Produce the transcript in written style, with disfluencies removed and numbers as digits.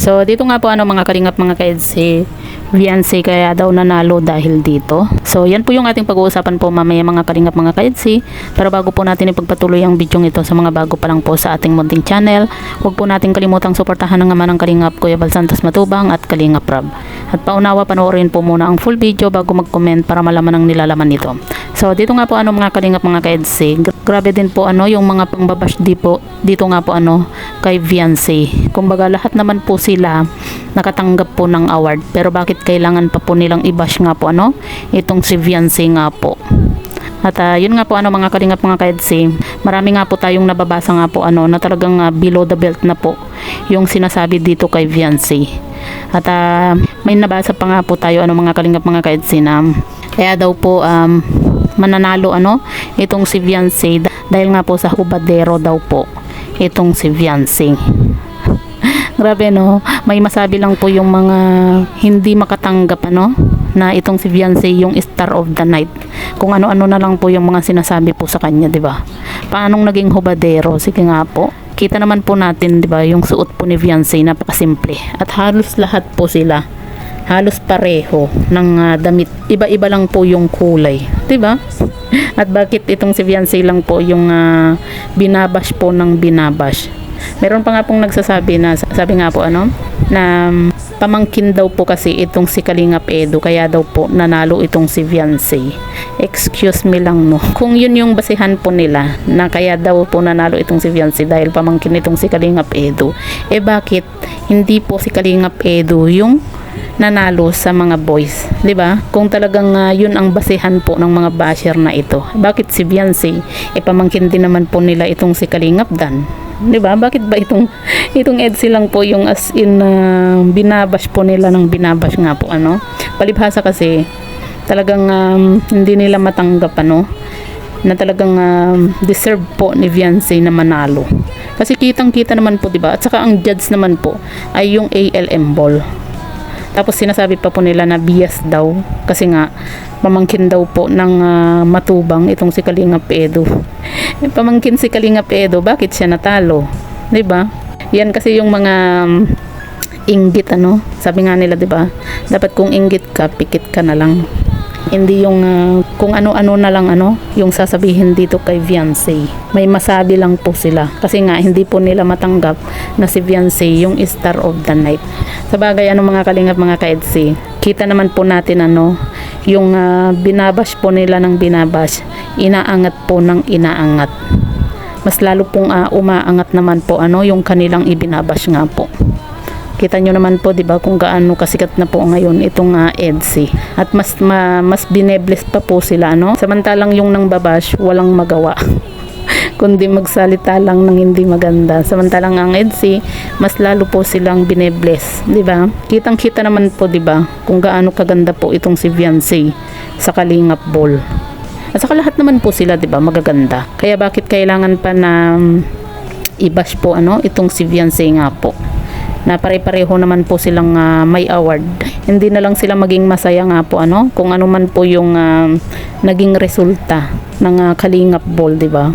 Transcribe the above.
So dito nga po mga kalingap mga ka-EDSI, Viancy kaya daw nanalo dahil dito. So yan po yung ating pag-uusapan po mamaya mga kalingap mga ka-EDSI. Pero bago po natin ipagpatuloy ang video ito sa mga bago pa lang po sa ating munting channel, huwag po natin kalimutang suportahan ng ama ng kalingap Kuya Bal Santos Matubang at Kalingap Rab. At paunawa panoorin po muna ang full video bago mag-comment para malaman ang nilalaman nito. So dito nga po mga kalingap mga ka-EDSI, grabe din po yung mga pangbabash dito nga po kay Viancy. Kumbaga lahat naman po sila nakatanggap po ng award, pero bakit kailangan pa po nilang i-bash nga po itong si Viancy nga po. At yun nga po mga kalingap mga ka-EDSI, marami nga po tayong nababasa nga po na talagang below the belt na po yung sinasabi dito kay Viancy. At may nabasa pa nga po tayo mga kalingap mga ka-EDSI na kaya daw po mananalo itong si Viancy dahil nga po sa hubadero daw po itong si Viancy. Grabe may masabi lang po yung mga hindi makatanggap na itong si Viancy yung star of the night. Kung ano-ano na lang po yung mga sinasabi po sa kanya, 'di ba? Paanong naging hubadero? Sige nga po. Kita naman po natin, 'di ba, yung suot po ni Viancy, napakasimple. At halos lahat po sila halos pareho ng damit. Iba-iba lang po yung kulay, 'di ba? At bakit itong si Viancy lang po yung binabash po ng binabash? Meron pa nga pong nagsasabi na sabi nga po na pamangkin daw po kasi itong si Kalingap Edu kaya daw po nanalo itong si Viancy. Excuse me lang kung yun yung basihan po nila na kaya daw po nanalo itong si Viancy dahil pamangkin itong si Kalingap Edu, bakit hindi po si Kalingap Edu yung nanalo sa mga boys, 'di ba? Kung talagang yun ang basehan po ng mga basher na ito, bakit si Viancy pamangkin din naman po nila itong si Kalingap Dan, 'di ba? Bakit ba itong EDSI lang po yung as in binabash po nila ng binabash nga po palibhasa kasi talagang hindi nila matanggap na talagang deserve po ni Viancy na manalo. Kasi kitang-kita naman po, 'di ba? At saka ang judge naman po ay yung ALM ball. Tapos sinasabi pa po nila na bias daw kasi nga pamangkin daw po ng matubang itong si Kalingap Edu. Pamangkin si Kalingap Edu, bakit siya natalo? 'Di ba? Yan kasi yung mga inggit Sabi nga nila, 'di ba? Dapat kung inggit ka, pikit ka na lang. Hindi yung kung ano-ano na lang yung sasabihin dito kay Viancy. May masabi lang po sila kasi nga hindi po nila matanggap na si Viancy yung star of the night. Sa bagay mga kalingap mga ka-EDSI, kita naman po natin yung binabash po nila ng binabash, inaangat po ng inaangat. Mas lalo pong umaangat naman po yung kanilang ibinabash nga po. Kita nyo naman po, 'di ba, kung gaano kasikat na po ngayon itong EDSI. At mas binebless pa po sila samantalang yung nang babash walang magawa kundi magsalita lang ng hindi maganda. Samantalang ang EDSI mas lalo po silang binebless, 'di ba? Kitang-kita naman po, 'di ba, kung gaano kaganda po itong si Viancy sa Kalingap Ball. At saka lahat naman po sila, 'di ba, magaganda. Kaya bakit kailangan pa na i-bash po itong si Viancy nga po? Na pare-pareho naman po silang may award. Hindi na lang sila maging masaya nga po kung ano man po yung naging resulta ng Kalingap Ball, 'di ba?